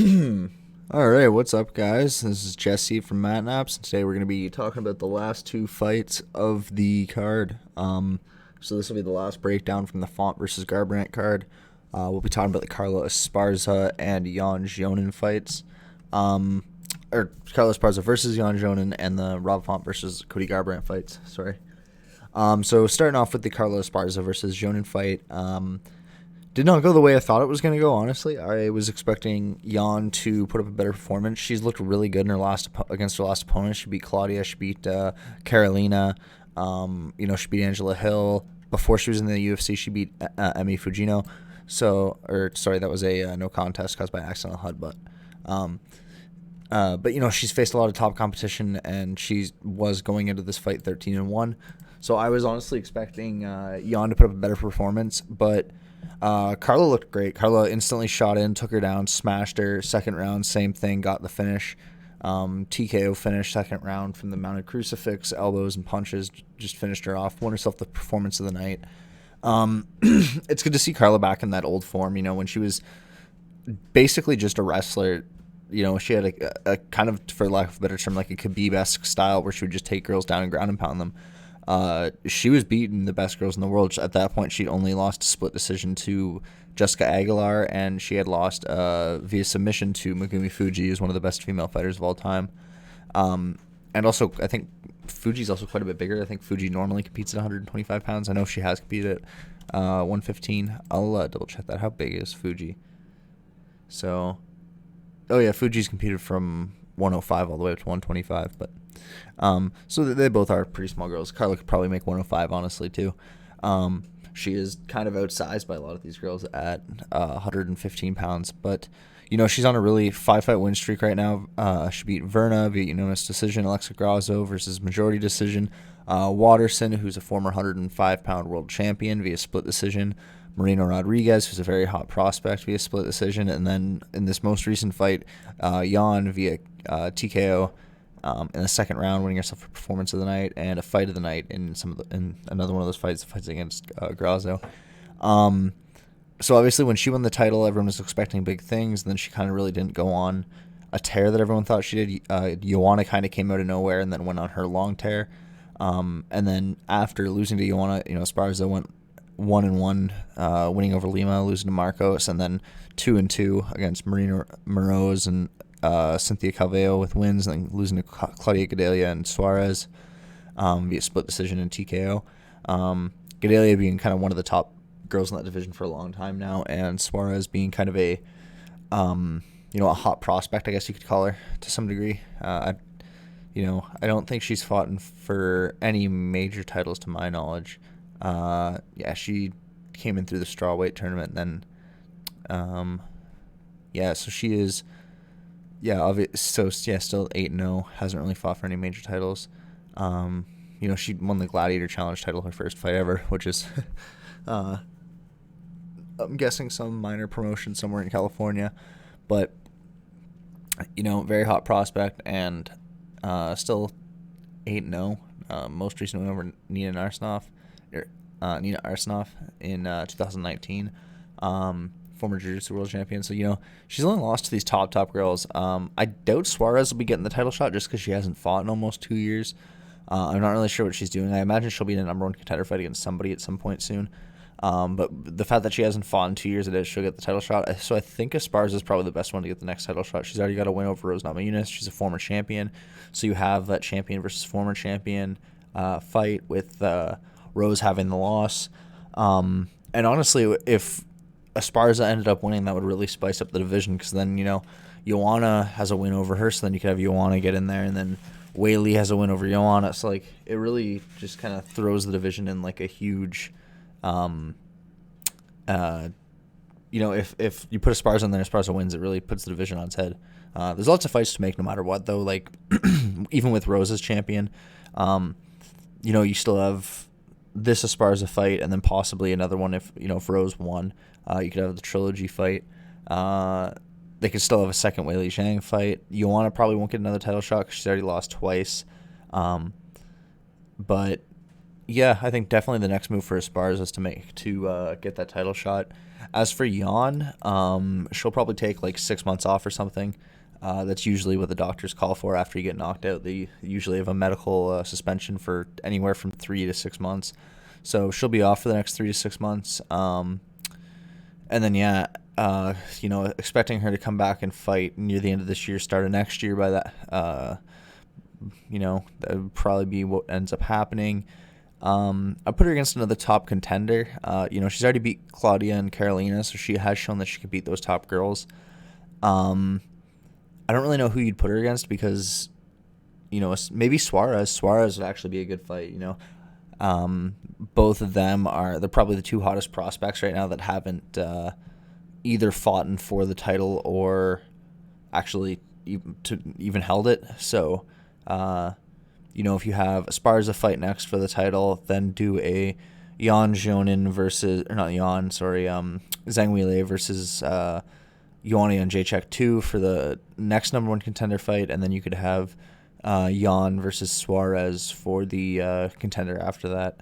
All right, what's up, guys? This is Jesse from Matt Naps, and today we're going to be talking about the last two fights of the card. So this will be the last breakdown from the Font versus Garbrandt card. We'll be talking about the Carla Esparza and Xiaonan fights, or Carla Esparza versus Xiaonan and the Rob Font versus Cody Garbrandt fights. Sorry. So starting off with the Carla Esparza versus Xiaonan fight. Did not go the way I thought it was going to go, honestly. I was expecting Jan to put up a better performance. She's looked really good in her against her last opponent. She beat Claudia. She beat Carolina. She beat Angela Hill. Before she was in the UFC, she beat Emi Fujino. That was a no contest caused by accidental headbutt. But she's faced a lot of top competition, and she was going into this fight 13-1. So I was honestly expecting Jan to put up a better performance, but Carla looked great. Carla instantly shot in, took her down, smashed her. Second round, same thing, got the finish. TKO finish, second round from the mounted crucifix, elbows and punches, just finished her off. Won herself the performance of the night. It's good to see Carla back in that old form, when she was basically just a wrestler. She had a kind of, for lack of a better term, like a Khabib-esque style where she would just take girls down and ground and pound them. She was beating the best girls in the world. At that point, she'd only lost a split decision to Jessica Aguilar, and she had lost via submission to Megumi Fuji, who's one of the best female fighters of all time. And also, I think Fuji's also quite a bit bigger. I think Fuji normally competes at 125 pounds. I know she has competed at 115. I'll double check that. How big is Fuji? Fuji's competed from 105 all the way up to 125, but so they both are pretty small girls. Carla could probably make 105, honestly, too. She is kind of outsized by a lot of these girls at 115 pounds, but she's on a really 5-fight win streak right now. She beat Verna via unanimous decision, Alexa Grasso versus majority decision, Watterson, who's a former 105-pound world champion, via split decision, Marino Rodriguez, who's a very hot prospect, via split decision, and then in this most recent fight, Jan via TKO in the second round, winning herself a performance of the night and a fight of the night in another one of those fights against Grasso. So obviously when she won the title, everyone was expecting big things, and then she kind of really didn't go on a tear that everyone thought she did. Joanna kind of came out of nowhere and then went on her long tear. And then after losing to Joanna, Esparza went 1-1, winning over Lima, losing to Marcos, and then 2-2 against Marina Moroz and Cynthia Calveo with wins, and then losing to Claudia Gadelha and Suarez via split decision and TKO. Gadelha being kind of one of the top girls in that division for a long time now, and Suarez being kind of a hot prospect, I guess you could call her to some degree. I don't think she's fought for any major titles to my knowledge. She came in through the strawweight tournament, and then so she is. Still 8-0. Hasn't really fought for any major titles. She won the Gladiator Challenge title, her first fight ever, which is, I'm guessing some minor promotion somewhere in California. But, very hot prospect, and still 8-0. Most recent win over Nina Arsenov in 2019. Former Jiu-Jitsu world champion. So, she's only lost to these top girls. I doubt Suarez will be getting the title shot just because she hasn't fought in almost 2 years. I'm not really sure what she's doing. I imagine she'll be in a number one contender fight against somebody at some point soon. But the fact that she hasn't fought in 2 years, she'll get the title shot. So I think Esparza is probably the best one to get the next title shot. She's already got a win over Rose Namajunas. She's a former champion. So you have that champion versus former champion fight with Rose having the loss. And honestly, if Esparza ended up winning, that would really spice up the division, because then, Joanna has a win over her, so then you could have Joanna get in there, and then Weili has a win over Joanna. So, it really just kind of throws the division in, a huge, if you put Esparza in there, Esparza wins, it really puts the division on its head. There's lots of fights to make no matter what, though, even with Rose as champion, you still have this Esparza fight, and then possibly another one if Rose won. You could have the trilogy fight. They could still have a second Weili Zhang fight. Joanna probably won't get another title shot because she's already lost twice. But Yeah, I think definitely the next move for Esparza is to get that title shot. As for Jan, she'll probably take like 6 months off or something. That's usually what the doctors call for after you get knocked out. They usually have a medical suspension for anywhere from 3 to 6 months. So she'll be off for the next 3 to 6 months. And then expecting her to come back and fight near the end of this year, start of next year. By that, that would probably be what ends up happening. I put her against another top contender. She's already beat Claudia and Carolina, so she has shown that she can beat those top girls. I don't really know who you'd put her against because, maybe Suarez. Suarez would actually be a good fight. Both of them they're probably the two hottest prospects right now that haven't either fought for the title or actually even held it. So, if you have Esparza fight next for the title, then do a Xiaonan Zhang Weili versus Ioana and Jacek 2 for the next number one contender fight, and then you could have Jan versus Suarez for the contender after that.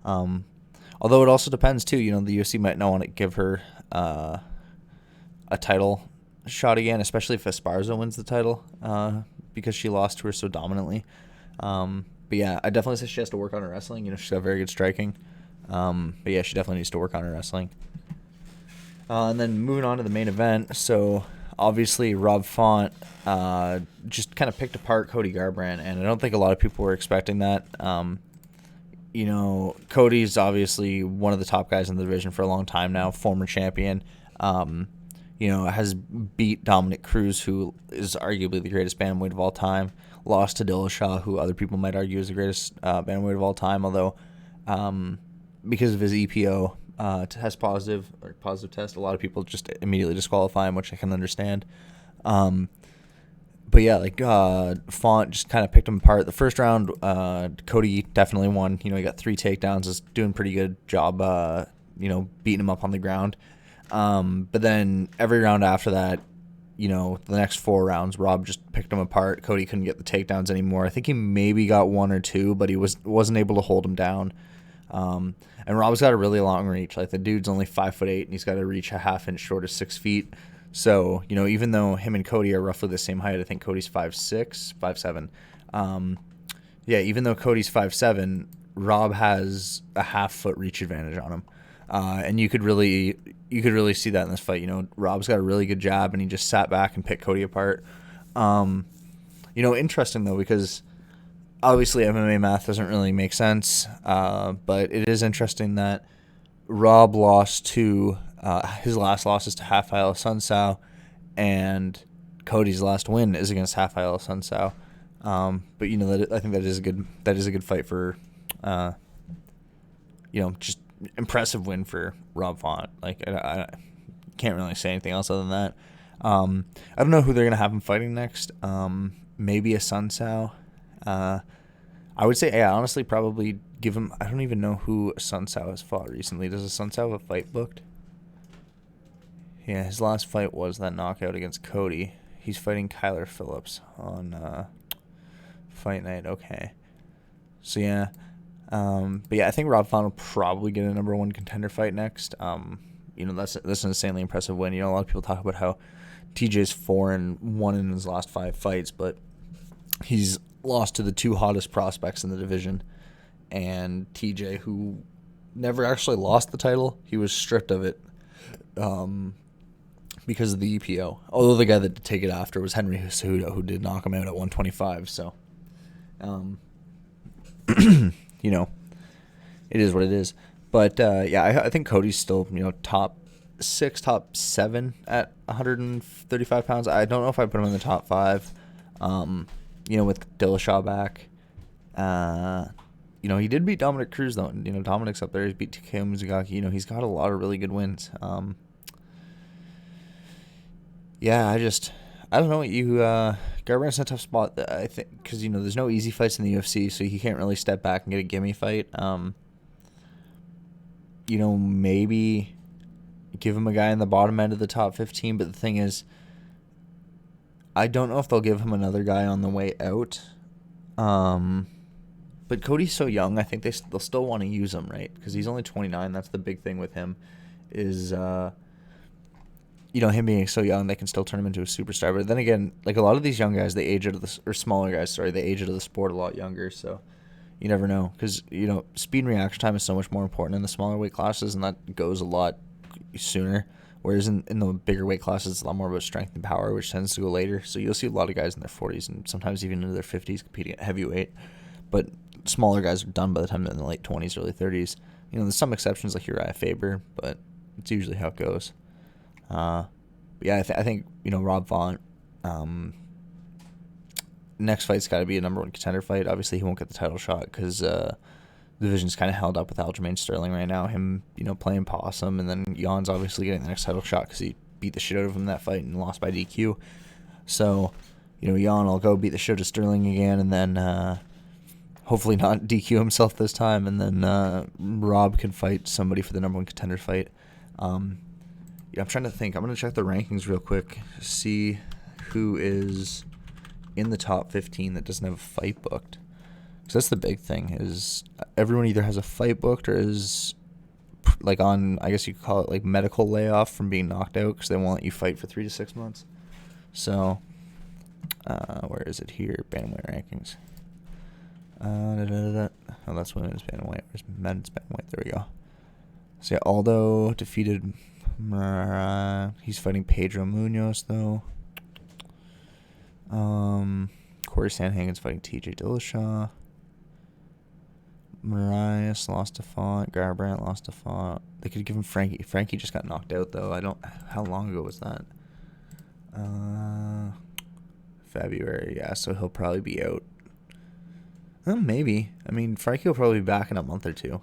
Although it also depends too. The UFC might not want to give her a title shot again, especially if Esparza wins the title because she lost to her so dominantly. But yeah, I definitely say she has to work on her wrestling. She's got very good striking. But yeah, she definitely needs to work on her wrestling. And then moving on to the main event. So obviously Rob Font just kind of picked apart Cody Garbrandt, and I don't think a lot of people were expecting that. Cody's obviously one of the top guys in the division for a long time now, former champion. Has beat Dominic Cruz, who is arguably the greatest bantamweight of all time. Lost to Dillashaw, who other people might argue is the greatest bantamweight of all time, although because of his EPO test positive test, a lot of people just immediately disqualify him, which I can understand. But yeah, Font just kind of picked him apart. The first round, Cody definitely won. He got 3 takedowns, is doing a pretty good job, beating him up on the ground. But then every round after that, the next 4 rounds, Rob just picked him apart. Cody couldn't get the takedowns anymore. I think he maybe got 1 or 2, but he wasn't able to hold him down. And Rob's got a really long reach. Like, the dude's only 5'8", and he's got to reach a half inch short of 6 feet. So, even though him and Cody are roughly the same height, I think Cody's 5'6", 5'7". Even though Cody's 5'7", Rob has a half-foot reach advantage on him. And you could really see that in this fight. Rob's got a really good jab, and he just sat back and picked Cody apart. Interesting, though, because obviously MMA math doesn't really make sense, but it is interesting that Rob lost to his last losses to Rafael Sunsao, and Cody's last win is against Rafael Sunsao. But I think that is a good fight for just impressive win for Rob Font. Like, I can't really say anything else other than that. I don't know who they're gonna have him fighting next. Maybe a Sunsao. I would say, honestly, probably give him. I don't even know who Sunsao has fought recently. Does a Sunsao have a fight booked? Yeah, his last fight was that knockout against Cody. He's fighting Kyler Phillips on fight night. Okay. So yeah. But yeah, I think Rob Font will probably get a number one contender fight next. That's an insanely impressive win. A lot of people talk about how TJ's 4-1 in his last 5 fights, but he's lost to the 2 hottest prospects in the division. And TJ, who never actually lost the title, he was stripped of it because of the EPO. Although the guy that did take it after was Henry Cejudo, who did knock him out at 125. So, it is what it is. But I think Cody's still top 6, top 7 at 135 pounds. I don't know if I put him in the top 5. With Dillashaw back. He did beat Dominic Cruz, though. Dominic's up there. He's beat Takeo Mizugaki. He's got a lot of really good wins. I don't know. Garbrandt's in a tough spot, I think, because, there's no easy fights in the UFC, so he can't really step back and get a gimme fight. Maybe give him a guy in the bottom end of the top 15, but the thing is, I don't know if they'll give him another guy on the way out. But Cody's so young. I think they'll still want to use him, right? Because he's only 29. That's the big thing with him, is him being so young, they can still turn him into a superstar. But then again, like a lot of these young guys, they age out of or smaller guys, sorry, they age out of the sport a lot younger. So you never know, because speed and reaction time is so much more important in the smaller weight classes, and that goes a lot sooner. Whereas in the bigger weight classes, it's a lot more about strength and power, which tends to go later. So you'll see a lot of guys in their 40s and sometimes even into their 50s competing at heavyweight. But smaller guys are done by the time they're in the late 20s, early 30s. There's some exceptions like Uriah Faber, but it's usually how it goes. But yeah, I think Rob Font. Next fight's got to be a number one contender fight. Obviously, he won't get the title shot because the division's kind of held up with Aljamain Sterling right now. Him, playing possum, and then Jan's obviously getting the next title shot because he beat the shit out of him in that fight and lost by DQ. So, Jan will go beat the shit out of Sterling again, and then hopefully not DQ himself this time, and then Rob can fight somebody for the number one contender fight. I'm trying to think. I'm going to check the rankings real quick, see who is in the top 15 that doesn't have a fight booked. Because that's the big thing, is everyone either has a fight booked or is like on, I guess you could call it like medical layoff from being knocked out because they won't let you fight for 3 to 6 months. So, where is it here? Bantamweight rankings. Oh, that's women's bantamweight. Where's men's bantamweight? There we go. So yeah, Aldo defeated. He's fighting Pedro Munoz though. Corey Sandhagen's fighting TJ Dillashaw. Marias lost to Font. Garbrandt lost to Font. They could give him Frankie. Frankie just got knocked out though. How long ago was that? February. Yeah, so he'll probably be out. Maybe. I mean, Frankie will probably be back in a month or two.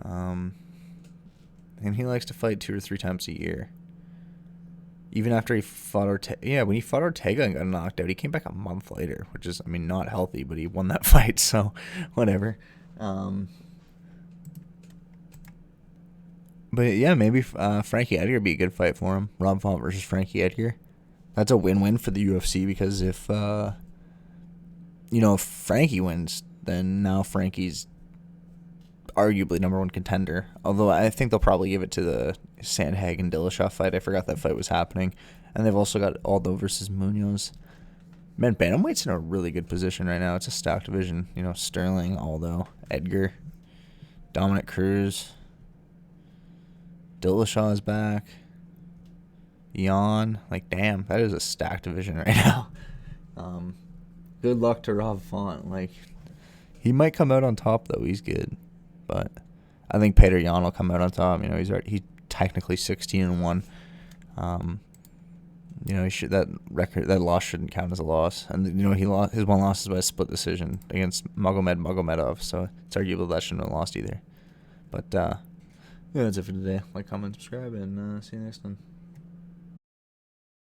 And he likes to fight 2 or 3 times a year. Even after he fought Ortega. Yeah, when he fought Ortega and got knocked out, he came back a month later, which is, not healthy, but he won that fight, so whatever. But yeah, maybe Frankie Edgar would be a good fight for him. Rob Font versus Frankie Edgar. That's a win-win for the UFC because if Frankie wins, then now Frankie's arguably number one contender. Although I think they'll probably give it to the Sandhagen Dillashaw fight. I forgot that fight was happening. And they've also got Aldo versus Munoz. Man, bantamweight's in a really good position right now. It's a stacked division. Sterling, Aldo, Edgar, Dominic Cruz, Dillashaw is back. Jan, damn, that is a stacked division right now. Good luck to Rob Font. He might come out on top though. He's good, but I think Petr Yan will come out on top. He's technically 16-1. That loss shouldn't count as a loss, and he lost his one loss is by a split decision against Magomedov. So it's arguable that shouldn't have lost either. But yeah, that's it for today. Like, comment, subscribe, and see you next time.